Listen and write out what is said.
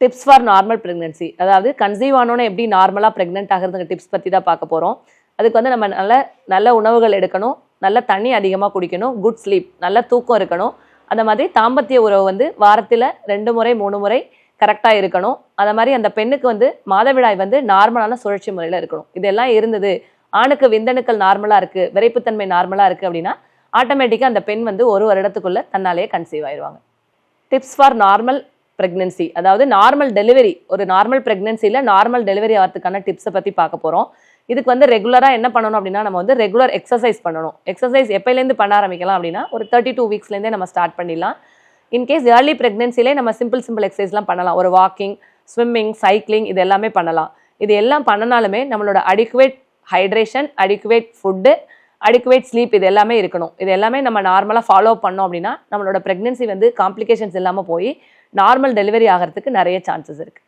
Tips for normal pregnancy, அதாவது conceive ஆனோன்னு எப்படி நார்மலாக ப்ரெக்னென்ட் ஆகிறதுங்க டிப்ஸ் பற்றி தான் பார்க்க போகிறோம். அதுக்கு வந்து நம்ம நல்ல உணவுகள் எடுக்கணும், நல்ல தண்ணி அதிகமாக குடிக்கணும், குட் ஸ்லீப், நல்ல தூக்கம் இருக்கணும். அந்த மாதிரி தாம்பத்திய உறவு வந்து வாரத்தில் 2 முறை 3 முறை கரெக்டாக இருக்கணும். அந்த மாதிரி அந்த பெண்ணுக்கு வந்து மாதவிடாய் வந்து நார்மலான சுழற்சி முறையில் இருக்கணும். இதெல்லாம் இருந்தது, ஆணுக்கு விந்தணுக்கள் நார்மலாக இருக்குது, விரைப்புத்தன்மை நார்மலாக இருக்குது அப்படின்னா ஆட்டோமேட்டிக்காக அந்த பெண் வந்து 1 வருடத்துக்குள்ளே தன்னாலேயே கன்சீவ் ஆயிடுவாங்க. டிப்ஸ் ஃபார் நார்மல் ப்ரெக்னென்சி, அதாவது நார்மல் டெலிவரி, ஒரு நார்மல் ப்ரெக்னென்சியில் நார்மல் டெலிவரி ஆகிறதுக்கான டிப்ஸை பற்றி பார்க்க போகிறோம். இதுக்கு வந்து ரெகுலராக என்ன பண்ணணும் அப்படின்னா நம்ம வந்து ரெகுலர் எக்ஸசைஸ் பண்ணணும். எக்ஸசைஸ் எப்போலேருந்து பண்ண ஆரம்பிக்கலாம் அப்படின்னா ஒரு 32 வீக்ஸ்லேருந்தே நம்ம ஸ்டார்ட் பண்ணிடலாம். இன்கேஸ் ஏர்லி ப்ரெக்னென்சிலே நம்ம சிம்பிள் எக்ஸசைஸ்லாம் பண்ணலாம். ஒரு வாக்கிங், ஸ்விம்மிங், சைக்கிளிங் இது எல்லாமே பண்ணலாம். இது எல்லாம் பண்ணனாலுமே நம்மளோட adequate hydration, adequate food, adequate sleep இது எல்லாமே இருக்கணும். இது எல்லாமே நம்ம நார்மலாக ஃபாலோ பண்ணோம் அப்படின்னா நம்மளோட ப்ரெக்னென்சி வந்து காம்ப்ளிகேஷன்ஸ் இல்லாமல் போய் நார்மல் டெலிவரி ஆகிறதுக்கு நிறைய சான்சஸ் இருக்குது.